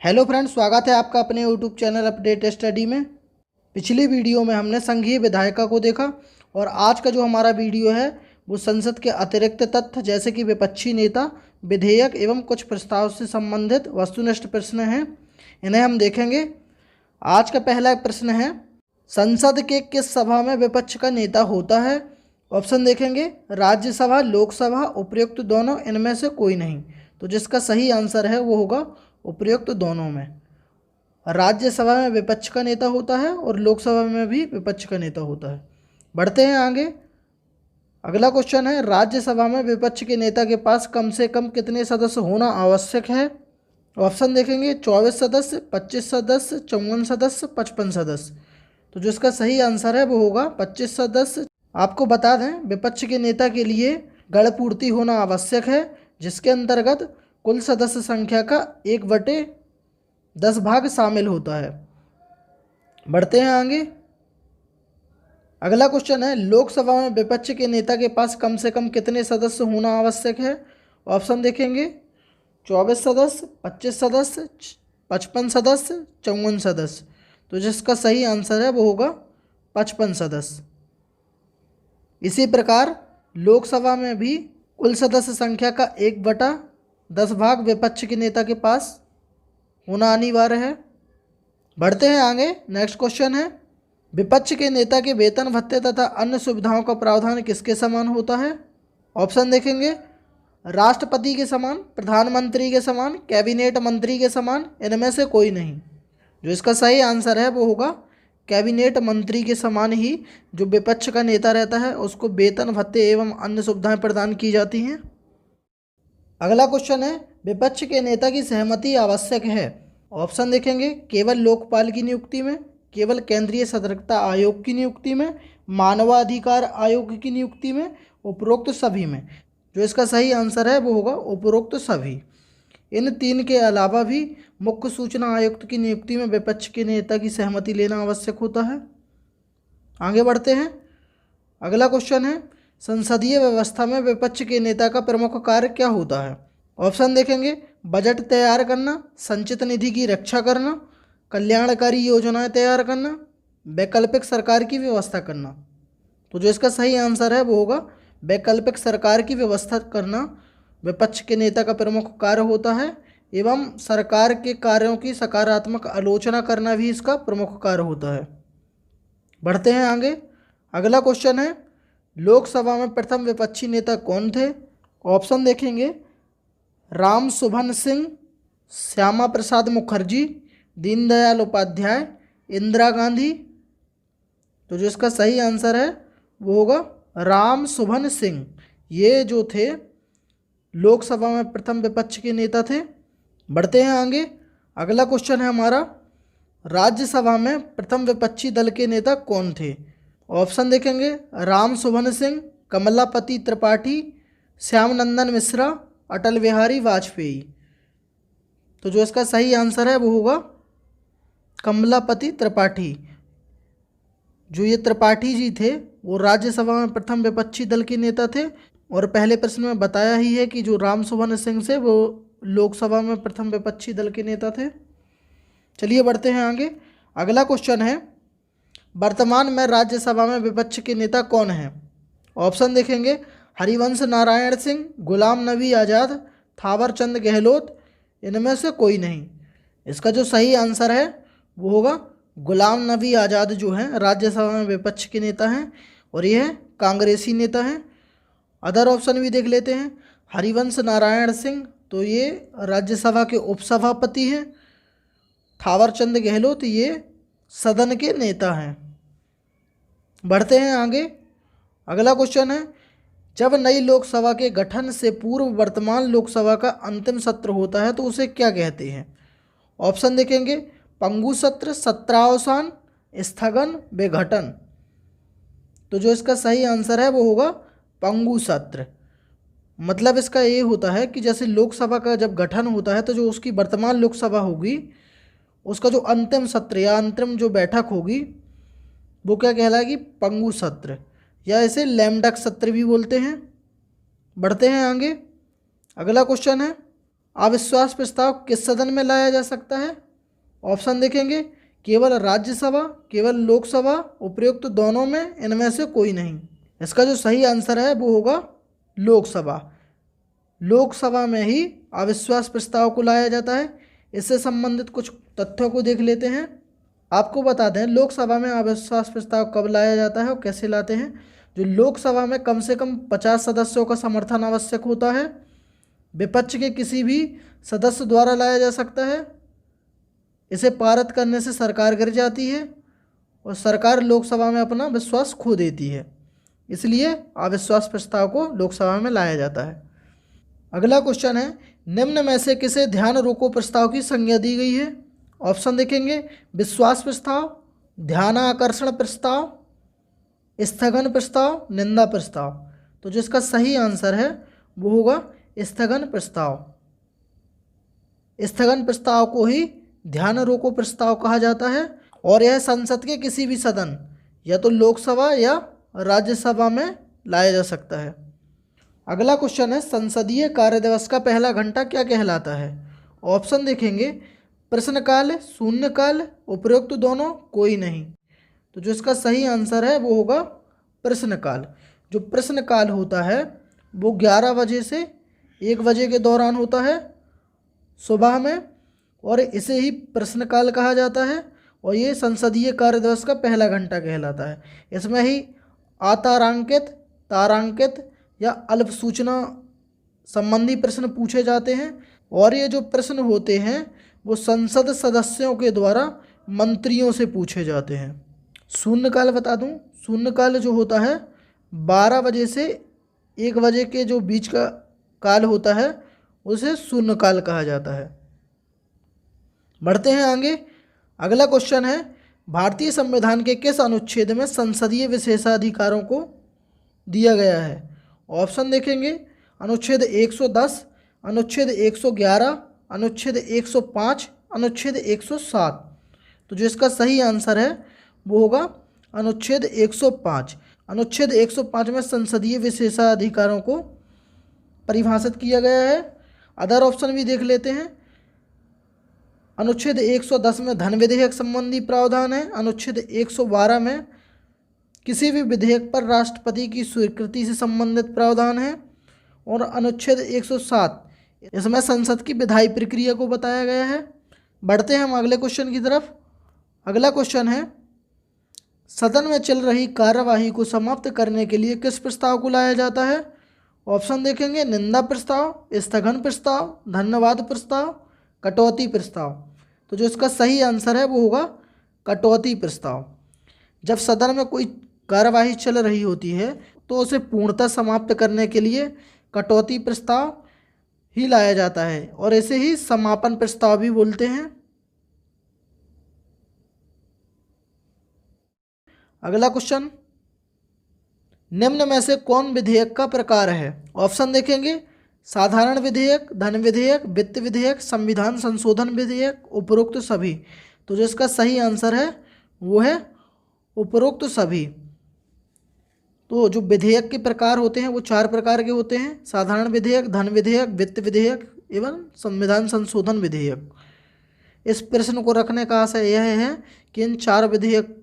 Hello friends, स्वागत है आपका अपने यूट्यूब चैनल अपडेट स्टडी में। पिछली वीडियो में हमने संघीय विधायिका को देखा और आज का जो हमारा वीडियो है वो संसद के अतिरिक्त तथ्य जैसे कि विपक्षी नेता, विधेयक एवं कुछ प्रस्ताव से संबंधित वस्तुनिष्ठ प्रश्न हैं, इन्हें हम देखेंगे। आज का पहला प्रश्न है, संसद के किस सभा में विपक्ष का नेता होता है? ऑप्शन देखेंगे, राज्यसभा, लोकसभा, उपर्युक्त दोनों, इनमें से कोई नहीं। तो जिसका सही आंसर है वो होगा उपर्युक्त दोनों में। राज्यसभा में विपक्ष का नेता होता है और लोकसभा में भी विपक्ष का नेता होता है। बढ़ते हैं आगे। अगला क्वेश्चन है, राज्यसभा में विपक्ष के नेता के पास कम से कम कितने सदस्य होना आवश्यक है? ऑप्शन देखेंगे, 24 सदस्य, 25 सदस्य, 54 सदस्य, 55 सदस्य। तो जिसका सही आंसर है वो होगा 25 सदस्य। आपको बता दें, विपक्ष के नेता के लिए गणपूर्ति होना आवश्यक है, जिसके अंतर्गत कुल सदस्य संख्या का 1/10 भाग शामिल होता है। बढ़ते हैं आगे। अगला क्वेश्चन है, लोकसभा में विपक्ष के नेता के पास कम से कम कितने सदस्य होना आवश्यक है? ऑप्शन देखेंगे, 24 सदस्य, 25 सदस्य, 55 सदस्य, 54 सदस्य। तो जिसका सही आंसर है वो होगा 55 सदस्य। इसी प्रकार लोकसभा में भी कुल सदस्य संख्या का 1/10 भाग विपक्ष के नेता के पास होना अनिवार्य है। बढ़ते हैं आगे। नेक्स्ट क्वेश्चन है, विपक्ष के नेता के वेतन भत्ते तथा अन्य सुविधाओं का प्रावधान किसके समान होता है? ऑप्शन देखेंगे, राष्ट्रपति के समान, प्रधानमंत्री के समान, कैबिनेट मंत्री के समान, इनमें से कोई नहीं। जो इसका सही आंसर है वो होगा कैबिनेट मंत्री के समान ही जो विपक्ष का नेता रहता है उसको वेतन भत्ते एवं अन्य सुविधाएं प्रदान की जाती हैं। अगला क्वेश्चन है, विपक्ष के नेता की सहमति आवश्यक है? ऑप्शन देखेंगे, केवल लोकपाल की नियुक्ति में, केवल केंद्रीय सतर्कता आयोग की नियुक्ति में, मानवाधिकार आयोग की नियुक्ति में, उपरोक्त सभी में। जो इसका सही आंसर है वो होगा उपरोक्त सभी। इन तीन के अलावा भी मुख्य सूचना आयुक्त की नियुक्ति में विपक्ष के नेता की सहमति लेना आवश्यक होता है। आगे बढ़ते हैं। अगला क्वेश्चन है, संसदीय व्यवस्था में विपक्ष के नेता का प्रमुख कार्य क्या होता है? ऑप्शन देखेंगे, बजट तैयार करना, संचित निधि की रक्षा करना, कल्याणकारी योजनाएं तैयार करना, वैकल्पिक सरकार की व्यवस्था करना। तो जो इसका सही आंसर है वो होगा वैकल्पिक सरकार की व्यवस्था करना विपक्ष के नेता का प्रमुख कार्य होता है एवं सरकार के कार्यों की सकारात्मक आलोचना करना भी इसका प्रमुख कार्य होता है। बढ़ते हैं आगे। अगला क्वेश्चन है, लोकसभा में प्रथम विपक्षी नेता कौन थे? ऑप्शन देखेंगे, राम सुभन सिंह, श्यामा प्रसाद मुखर्जी, दीनदयाल उपाध्याय, इंदिरा गांधी। तो जो इसका सही आंसर है वो होगा राम सुभन सिंह। ये जो थे लोकसभा में प्रथम विपक्ष के नेता थे। बढ़ते हैं आगे। अगला क्वेश्चन है हमारा, राज्यसभा में प्रथम विपक्षी दल के नेता कौन थे? ऑप्शन देखेंगे, राम सुभन सिंह, कमलापति त्रिपाठी, श्याम नंदन मिश्रा, अटल बिहारी वाजपेयी। तो जो इसका सही आंसर है वो होगा कमलापति त्रिपाठी। जो ये त्रिपाठी जी थे वो राज्यसभा में प्रथम विपक्षी दल के नेता थे और पहले प्रश्न में बताया ही है कि जो राम सुभन सिंह से वो लोकसभा में प्रथम विपक्षी दल के नेता थे। चलिए बढ़ते हैं आगे। अगला क्वेश्चन है, वर्तमान में राज्यसभा में विपक्ष के नेता कौन हैं? ऑप्शन देखेंगे, हरिवंश नारायण सिंह, गुलाम नबी आज़ाद, थावर चंद गहलोत, इनमें से कोई नहीं। इसका जो सही आंसर है वो होगा गुलाम नबी आज़ाद जो हैं राज्यसभा में विपक्ष के नेता हैं और यह कांग्रेसी नेता हैं। अदर ऑप्शन भी देख लेते हैं। हरिवंश नारायण सिंह तो ये राज्यसभा के उपसभापति हैं। थावर चंद गहलोत ये सदन के नेता हैं। बढ़ते हैं आगे। अगला क्वेश्चन है, जब नई लोकसभा के गठन से पूर्व वर्तमान लोकसभा का अंतिम सत्र होता है तो उसे क्या कहते हैं? ऑप्शन देखेंगे, पंगु सत्र, सत्रावसान, स्थगन, विघटन। तो जो इसका सही आंसर है वो होगा पंगु सत्र। मतलब इसका ये होता है कि जैसे लोकसभा का जब गठन होता है तो जो उसकी वर्तमान लोकसभा होगी उसका जो अंतिम सत्र या अंतरिम जो बैठक होगी वो क्या कहलाएगी? पंगु सत्र, या इसे लैमडक सत्र भी बोलते हैं। बढ़ते हैं आगे। अगला क्वेश्चन है, अविश्वास प्रस्ताव किस सदन में लाया जा सकता है? ऑप्शन देखेंगे, केवल राज्यसभा, केवल लोकसभा, उपयुक्त दोनों में, इनमें से कोई नहीं। इसका जो सही आंसर है वो होगा लोकसभा। लोकसभा में ही अविश्वास प्रस्ताव को लाया जाता है। इससे संबंधित कुछ तथ्यों को देख लेते हैं। आपको बता दें लोकसभा में अविश्वास प्रस्ताव कब लाया जाता है और कैसे लाते हैं। जो लोकसभा में कम से कम 50 सदस्यों का समर्थन आवश्यक होता है। विपक्ष के किसी भी सदस्य द्वारा लाया जा सकता है। इसे पारित करने से सरकार गिर जाती है और सरकार लोकसभा में अपना विश्वास खो देती है। इसलिए अविश्वास प्रस्ताव को लोकसभा में लाया जाता है। अगला क्वेश्चन है, निम्न में से किसे ध्यान रोको प्रस्ताव की संज्ञा दी गई है? ऑप्शन देखेंगे, विश्वास प्रस्ताव, ध्यानाकर्षण प्रस्ताव, स्थगन प्रस्ताव, निंदा प्रस्ताव। तो जिसका सही आंसर है वो होगा स्थगन प्रस्ताव। स्थगन प्रस्ताव को ही ध्यान रोको प्रस्ताव कहा जाता है और यह संसद के किसी भी सदन या तो लोकसभा या राज्यसभा में लाया जा सकता है। अगला क्वेश्चन है, संसदीय कार्य दिवस का पहला घंटा क्या कहलाता है? ऑप्शन देखेंगे, प्रश्नकाल, शून्यकाल, उपरोक्त दोनों, कोई नहीं। तो जो इसका सही आंसर है वो होगा प्रश्नकाल। जो प्रश्नकाल होता है वो 11 बजे से 1 बजे के दौरान होता है सुबह में, और इसे ही प्रश्नकाल कहा जाता है और ये संसदीय कार्य दिवस का पहला घंटा कहलाता है। इसमें ही अतारांकित, तारांकित या अल्प सूचना संबंधी प्रश्न पूछे जाते हैं और ये जो प्रश्न होते हैं वो संसद सदस्यों के द्वारा मंत्रियों से पूछे जाते हैं। शून्यकाल बता दूं, शून्यकाल जो होता है 12 बजे से 1 बजे के जो बीच का काल होता है उसे शून्यकाल कहा जाता है। बढ़ते हैं आगे। अगला क्वेश्चन है, भारतीय संविधान के किस अनुच्छेद में संसदीय विशेषाधिकारों को दिया गया है? ऑप्शन देखेंगे, अनुच्छेद 110, अनुच्छेद 111, अनुच्छेद 105, अनुच्छेद 107। तो जो इसका सही आंसर है वो होगा अनुच्छेद 105। अनुच्छेद 105 में संसदीय विशेषाधिकारों को परिभाषित किया गया है। अदर ऑप्शन भी देख लेते हैं। अनुच्छेद 110 में धन विधेयक संबंधी प्रावधान है। अनुच्छेद 112 में किसी भी विधेयक पर राष्ट्रपति की स्वीकृति से संबंधित प्रावधान है और अनुच्छेद 107 इसमें संसद की विधायी प्रक्रिया को बताया गया है। बढ़ते हैं हम अगले क्वेश्चन की तरफ। अगला क्वेश्चन है, सदन में चल रही कार्यवाही को समाप्त करने के लिए किस प्रस्ताव को लाया जाता है? ऑप्शन देखेंगे, निंदा प्रस्ताव, स्थगन प्रस्ताव, धन्यवाद प्रस्ताव, कटौती प्रस्ताव। तो जो इसका सही आंसर है वो होगा कटौती प्रस्ताव। जब सदन में कोई कार्यवाही चल रही होती है तो उसे पूर्णतः समाप्त करने के लिए कटौती प्रस्ताव ही लाया जाता है और इसे ही समापन प्रस्ताव भी बोलते हैं। अगला क्वेश्चन, निम्न में से कौन विधेयक का प्रकार है? ऑप्शन देखेंगे, साधारण विधेयक, धन विधेयक, वित्त विधेयक, संविधान संशोधन विधेयक, उपरोक्त सभी। तो जो इसका सही आंसर है वो है उपरोक्त सभी। तो जो विधेयक के प्रकार होते हैं वो 4 प्रकार के होते हैं, साधारण विधेयक, धन विधेयक, वित्त विधेयक एवं संविधान संशोधन विधेयक। इस प्रश्न को रखने का आशय यह है कि इन 4 विधेयक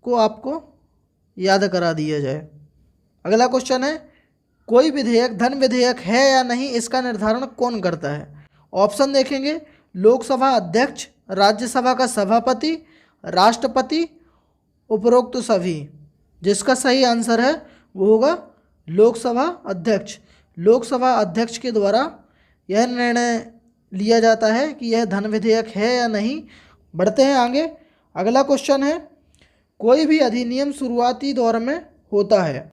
को आपको याद करा दिया जाए। अगला क्वेश्चन है, कोई विधेयक धन विधेयक है या नहीं, इसका निर्धारण कौन करता है? ऑप्शन देखेंगे, लोकसभा अध्यक्ष, राज्यसभा का सभापति, राष्ट्रपति, उपरोक्त सभी। जिसका सही आंसर है वो होगा लोकसभा अध्यक्ष। लोकसभा अध्यक्ष के द्वारा यह निर्णय लिया जाता है कि यह धन विधेयक है या नहीं। बढ़ते हैं आगे। अगला क्वेश्चन है, कोई भी अधिनियम शुरुआती दौर में होता है।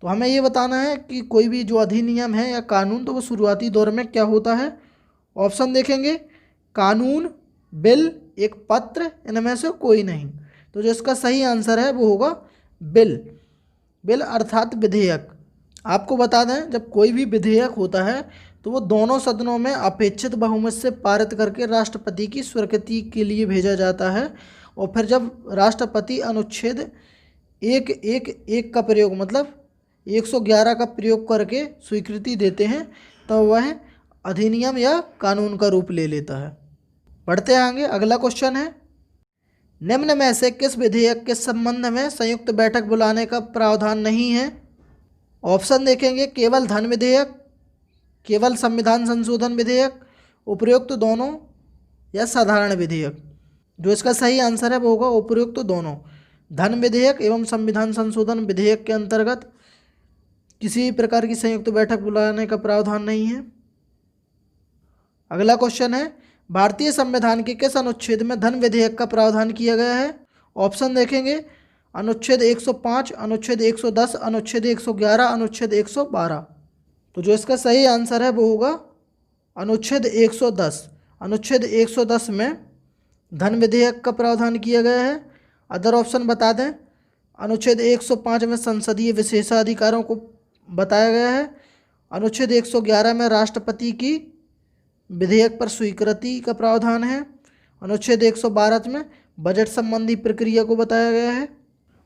तो हमें ये बताना है कि कोई भी जो अधिनियम है या कानून तो वो शुरुआती दौर में क्या होता है। ऑप्शन देखेंगे, कानून, बिल, एक पत्र, इनमें से कोई नहीं। तो जो इसका सही आंसर है वो होगा बिल। बिल अर्थात विधेयक। आपको बता दें, जब कोई भी विधेयक होता है तो वो दोनों सदनों में अपेक्षित बहुमत से पारित करके राष्ट्रपति की स्वीकृति के लिए भेजा जाता है और फिर जब राष्ट्रपति अनुच्छेद 111 का प्रयोग मतलब 111 का प्रयोग करके स्वीकृति देते हैं तो वह अधिनियम या कानून का रूप ले लेता है। बढ़ते हैं आगे। अगला क्वेश्चन है, निम्न में से किस विधेयक के संबंध में संयुक्त बैठक बुलाने का प्रावधान नहीं है? ऑप्शन देखेंगे, केवल धन विधेयक, केवल संविधान संशोधन विधेयक, उपयुक्त दोनों या साधारण विधेयक। जो इसका सही आंसर है वो होगा उपयुक्त दोनों। धन विधेयक एवं संविधान संशोधन विधेयक के अंतर्गत किसी भी प्रकार की संयुक्त बैठक बुलाने का प्रावधान नहीं है। अगला क्वेश्चन है, भारतीय संविधान के किस अनुच्छेद में धन विधेयक का प्रावधान किया गया है? ऑप्शन देखेंगे, अनुच्छेद 105, अनुच्छेद 110, अनुच्छेद 111, अनुच्छेद 112। तो जो इसका सही आंसर है वो होगा अनुच्छेद 110। अनुच्छेद 110 में धन विधेयक का प्रावधान किया गया है। अदर ऑप्शन बता दें, अनुच्छेद 105 में संसदीय विशेषाधिकारों को बताया गया है। अनुच्छेद 111 में राष्ट्रपति की विधेयक पर स्वीकृति का प्रावधान है। अनुच्छेद 112 में बजट संबंधी प्रक्रिया को बताया गया है।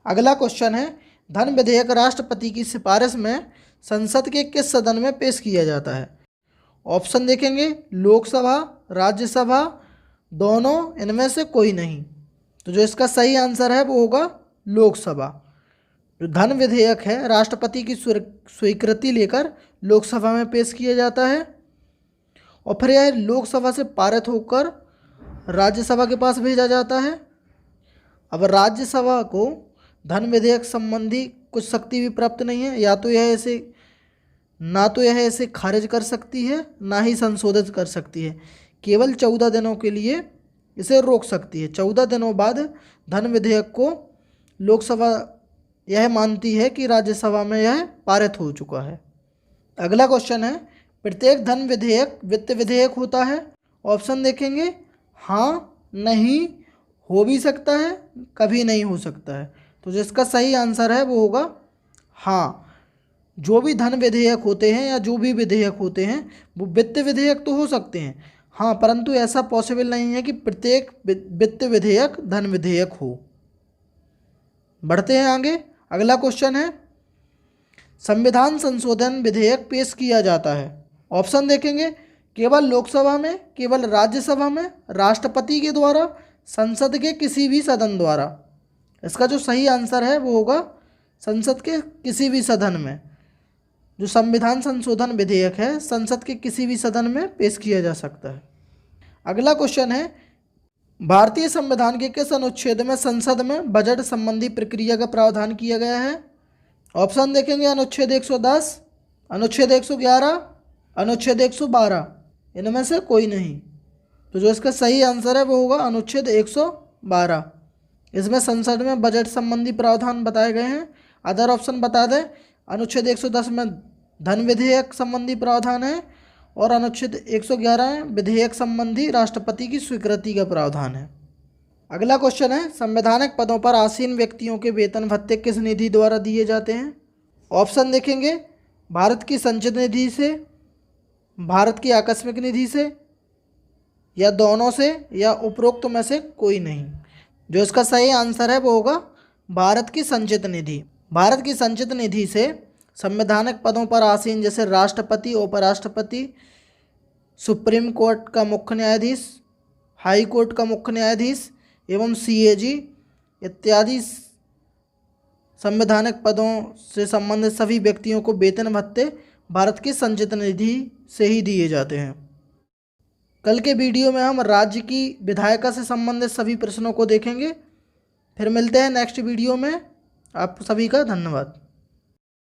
अगला क्वेश्चन है, धन विधेयक राष्ट्रपति की सिफारिश में संसद के किस सदन में पेश किया जाता है? ऑप्शन देखेंगे, लोकसभा, राज्यसभा, दोनों, इनमें से कोई नहीं। तो जो इसका सही आंसर है वो होगा लोकसभा। जो धन विधेयक है राष्ट्रपति की स्वीकृति लेकर लोकसभा में पेश किया जाता है और फिर यह लोकसभा से पारित होकर राज्यसभा के पास भेजा जाता है। अब राज्यसभा को धन विधेयक संबंधी कुछ शक्ति भी प्राप्त नहीं है, या तो यह इसे खारिज कर सकती है, ना ही संशोधित कर सकती है। केवल 14 दिनों के लिए इसे रोक सकती है। 14 दिनों बाद धन विधेयक को लोकसभा यह मानती है कि राज्यसभा में यह पारित हो चुका है। अगला क्वेश्चन है, प्रत्येक धन विधेयक वित्त विधेयक होता है? ऑप्शन देखेंगे, हाँ, नहीं, हो भी सकता है, कभी नहीं हो सकता है। तो जिसका सही आंसर है वो होगा हाँ। जो भी धन विधेयक होते हैं या जो भी विधेयक होते हैं वो वित्त विधेयक तो हो सकते हैं, हाँ, परंतु ऐसा पॉसिबल नहीं है कि प्रत्येक वित्त विधेयक धन विधेयक हो। बढ़ते हैं आगे। अगला क्वेश्चन है, संविधान संशोधन विधेयक पेश किया जाता है? ऑप्शन देखेंगे, केवल लोकसभा में, केवल राज्यसभा में, राष्ट्रपति के द्वारा, संसद के किसी भी सदन द्वारा। इसका जो सही आंसर है वो होगा संसद के किसी भी सदन में। जो संविधान संशोधन विधेयक है संसद के किसी भी सदन में पेश किया जा सकता है। अगला क्वेश्चन है, भारतीय संविधान के किस अनुच्छेद में संसद में बजट संबंधी प्रक्रिया का प्रावधान किया गया है? ऑप्शन देखेंगे, अनुच्छेद 110, अनुच्छेद 111, अनुच्छेद 112, इनमें से कोई नहीं। तो जो इसका सही आंसर है वो होगा अनुच्छेद 112। इसमें संसद में बजट संबंधी प्रावधान बताए गए हैं। अदर ऑप्शन बता दें, अनुच्छेद 110 में धन विधेयक संबंधी प्रावधान है और अनुच्छेद 111 में विधेयक संबंधी राष्ट्रपति की स्वीकृति का प्रावधान है। अगला क्वेश्चन है, संवैधानिक पदों पर आसीन व्यक्तियों के वेतन भत्ते किस निधि द्वारा दिए जाते हैं? ऑप्शन देखेंगे, भारत की संचित निधि से, भारत की आकस्मिक निधि से, या दोनों से, या उपरोक्त में से कोई नहीं। जो इसका सही आंसर है वो होगा भारत की संचित निधि। भारत की संचित निधि से संवैधानिक पदों पर आसीन जैसे राष्ट्रपति, उपराष्ट्रपति, सुप्रीम कोर्ट का मुख्य न्यायाधीश, हाई कोर्ट का मुख्य न्यायाधीश एवं सीएजी इत्यादि संवैधानिक पदों से संबंधित सभी व्यक्तियों को वेतन भत्ते भारत की संचित निधि से ही दिए जाते हैं। कल के वीडियो में हम राज्य की विधायिका से संबंधित सभी प्रश्नों को देखेंगे। फिर मिलते हैं नेक्स्ट वीडियो में। आप सभी का धन्यवाद।